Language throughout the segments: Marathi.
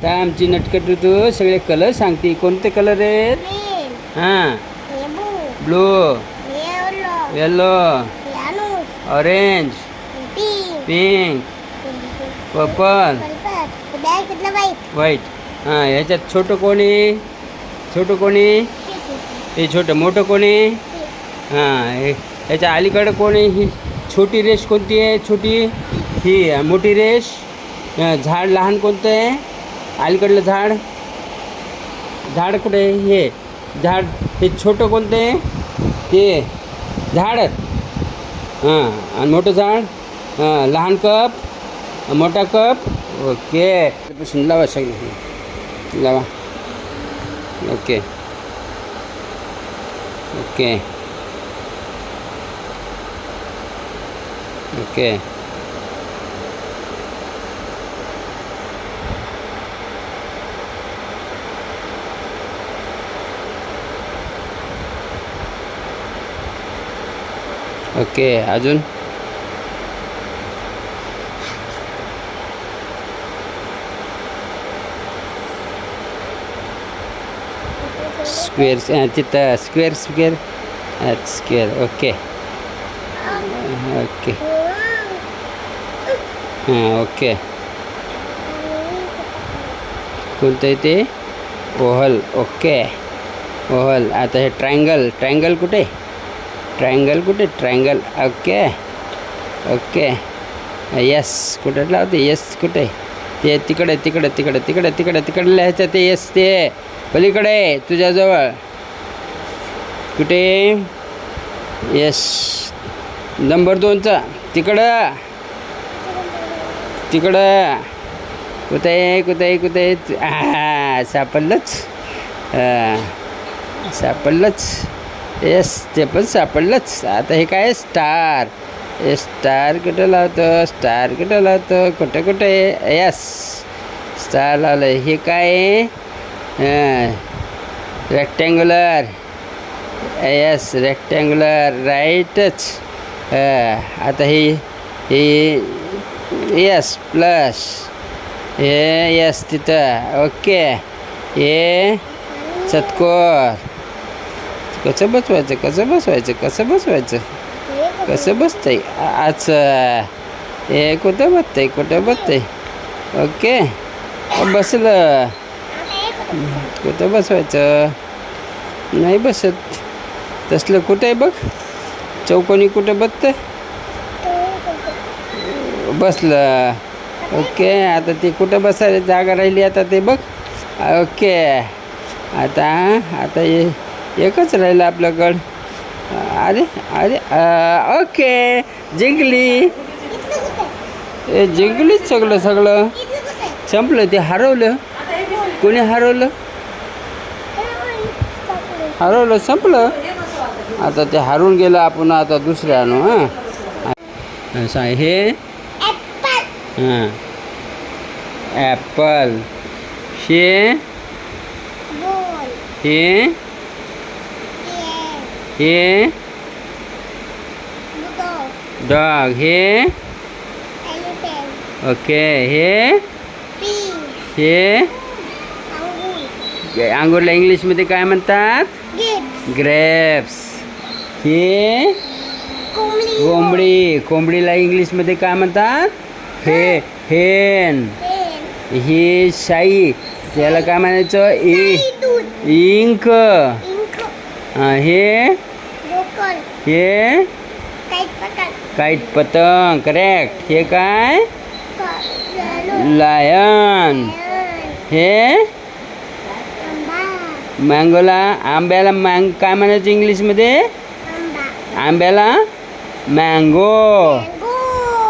आता आमची नटकट ऋतू सगळे कलर सांगते. कोणते कलर आहेत? हां, blue, yellow, orange, pink, purple, white. हां, ह्याच्यात छोटं कोणी? छोटं कोणी? हे छोटं. मोठं कोणी? हां, ह्याच्या अलीकडं कोणी? ही छोटी रेष कोणती आहे? छोटी ही. मोठी रेष झाड लहान कोणतं आहे? अलीकडलं झाड. झाड कुठे आहे? हे झाड. हे छोटं कोणतं आहे? ते झाड. हां, आणि मोठं झाड. हां, लहान कप, मोठा कप. ओके. पासून लावा सगळं. लावा. Okay okay okay. ओके. अजून स्क्वेअर. तिथं square. Square. Square. Okay okay. हां, ओके. कोणतं आहे ते? ओहल. ओके. ओहल. आता हे ट्रायंगल. ट्रायंगल कुठे? ट्रायंगल कुठे? ट्रायंगल. Okay okay. यस कुठे लावते? यस कुठे? ते तिकडे तिकडे तिकडे तिकडे तिकडे तिकडे लिहायचं ते. यस ते पलीकडे तुझ्याजवळ. कुठे? यस. नंबर 2चा तिकडं तिकडं. कुठे कुठे कुठे? सापडलंच. सापडलंच. येस, ते पण सापडलंच. आता हे काय? स्टार. हे स्टार कुठं लावतं? स्टार कुठं लावतं? कुठे कुठे? यस, स्टार लावलं. हे काय? रेक्टँग्युलर. Yes, rectangular. राईटच. आता हे यस प्लस. हे यस तिथं. ओके. हे चतकोर. कसं बसवायचं? कसं बसवायचं? कसं बसवायचं? कसं बसतंय? अच्छा, हे कुठं बसतंय? कुठं बसतंय? ओके. बसलं. कुठं बसवायचं? नाही बसत. तसलं कुठं आहे बघ? चौकोनी कुठं बसतं? बसलं. ओके. आता ते कुठं बसायला जागा राहिली आता ते बघ. ओके. आता आता एकच राहिलं आपल्याकडं. अरे अरे. ओके. जिंकली. ए, जिंकलीच सगळं. सगळं संपलं. ते हरवलं. कोणी हरवलं? हरवलं. संपलं. आता ते हरवून गेलं. आपण आता दुसरे आणू. हां, असं आहे हे. हां, ॲपल. हे हे हे डॉग. हे ओके. हे अंगूरला इंग्लिशमध्ये काय म्हणतात? ग्रेप्स. हे कोंबडी. कोंबडीला इंग्लिशमध्ये काय म्हणतात? हेन. ही शाई. त्याला काय म्हणायचं? इंक. हे काईट. पतंग. करेक्ट. हे काय? लायन. हे मँगोला. आंब्याला काय म्हणायचं इंग्लिशमध्ये? आंब्याला मँगो.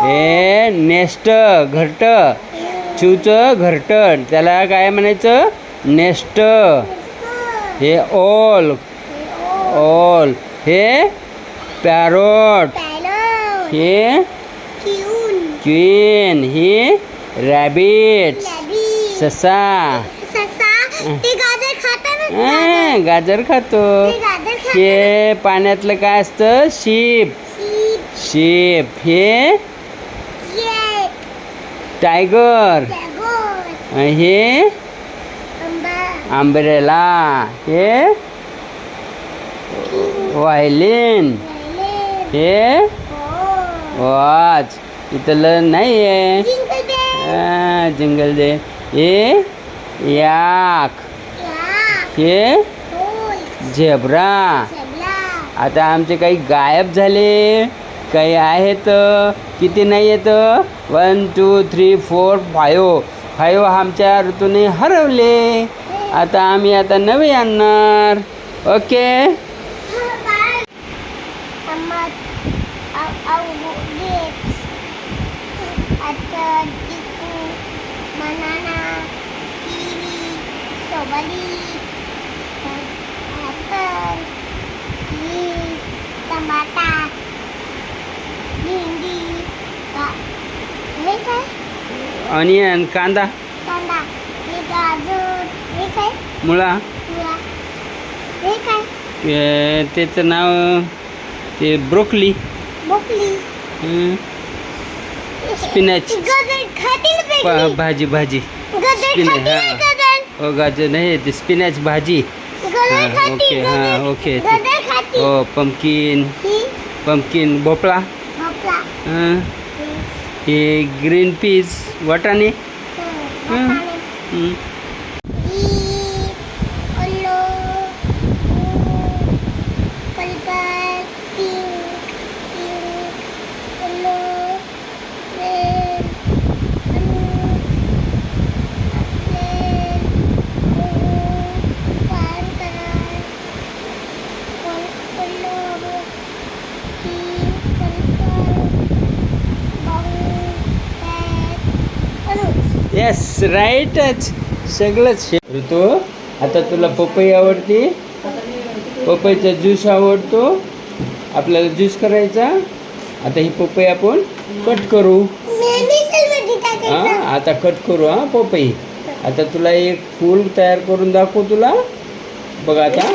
हे नेस्ट. घरट. चिवचं घरटं. त्याला काय म्हणायचं? नेस्ट. हे ओल. हे पॅरोट. हे क्वीन. हे रॅबिट. ससा. गाजर खातो. हे पाण्यातलं काय असतं? शिप. हे टायगर. हे अंब्रेला. हे व्हायलिन. हे वॉच. इथलं नाही आहे. जिंगल दे. हे याक. हे झेब्रा. आता आमचे काही गायब झाले, काही आहेत. किती नाही येत? 1 2 3 4 5 आमच्या ऋतूने हरवले. आता आम्ही नवे आणणार. ओके. ऑनियन. कांदा. मुळा. त्याचं नाव ते ब्रोकली. स्पिनॅच. भाजी. स्पिनॅच. हा. गाजर नाही, ते स्पिनॅच भाजी. ओके. हां ओके. हो. पंपकिन. भोपळा. हे ग्रीन पीस. वाटाणे. येस, राईटच. सगळंच. ऋतू, आता तुला पपई आवडते? पपईचा ज्यूस आवडतो? आपल्याला ज्यूस करायचा. आता ही पपई आपण कट करू. हां आता कट करू. हां पपई. आता तुला एक फूल तयार करून दाखवू तुला. बघ आता.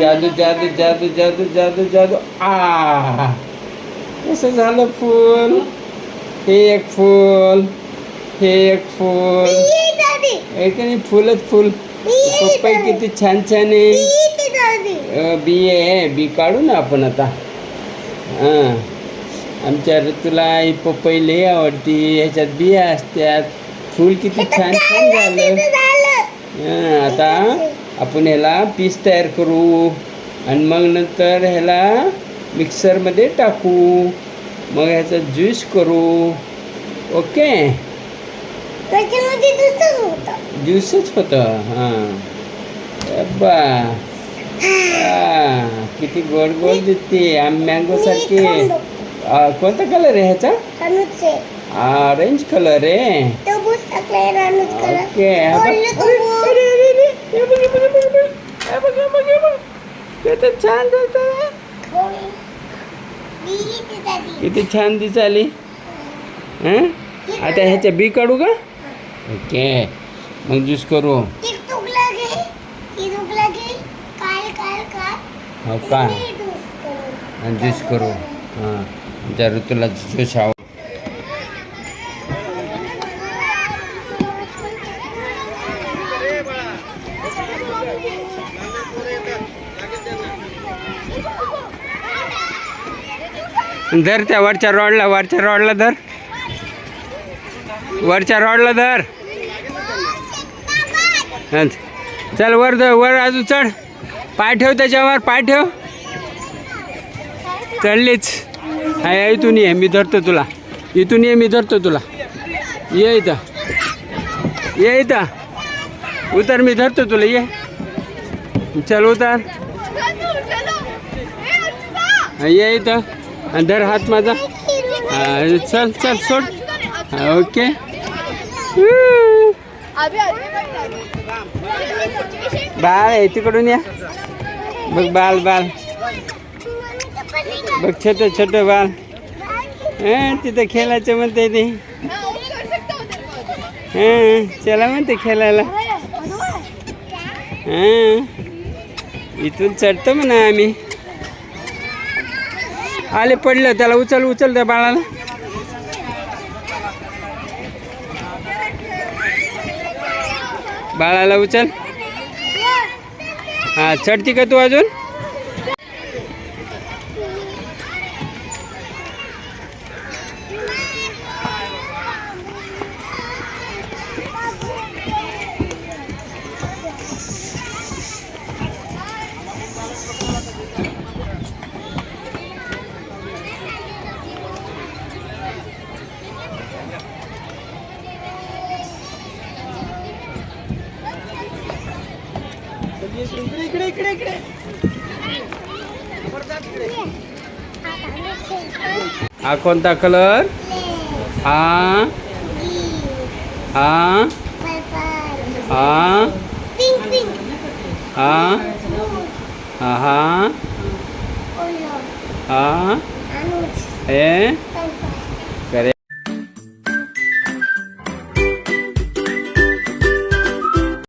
जादू जादू जादू जादू जादू जादू. कसं झालं फूल? हे एक फूल. हे एक फूल. एक नाही, फुलच फुल. पपई किती छान छान आहे. बी आहे. बी काढू ना आपण आता. हां आमच्या ऋतूला ही पपई लई आवडती. ह्याच्यात बिया असतात. फूल किती छान छान झालं. आता आपण ह्याला पीस तयार करू आणि मग नंतर ह्याला मिक्सरमध्ये टाकू. मग ह्याचा ज्यूस करू. ओके. ज्यूसच होतं. हां बा. किती गोड गोड दिसते. मँगो सारखे. कोणता कलर आहे ह्याचा? ऑरेंज कलर आहे. ओके. छान किती छान दिसाली. आता ह्याच्या बी काढू का? ओके. मग ज्यूस करू. हो का? ज्यूस करू. हां त्या ऋतूला ज्यूस आव. धर त्या वरच्या रॉडला धर. वरच्या रॉडला धर. चल वर अजून चढ. पाय ठेव त्याच्यावर. पाय ठेव. चढलीच. हा इथून ये. मी धरतो तुला. इथून ये. मी धरतो तुला. ये इथं. उतर. मी धरतो तुला. ये. चल उतर. ये इथं. आणि धर हात माझा. चल सोड. ओके. बाळ आहे तिकडून या. बघ बाल. बघ छोट बाल. तिथं खेळायचं म्हणते ते. चला म्हणते खेळायला. इथून चढतो म्हणा आम्ही. आले पडलं. त्याला उचल त्या बाळाला. बाळाला उचल. हां चढती का तू अजून? इकडे इकडे इकडे हा कोणता कलर? हा हा हा हा हा हा हा हे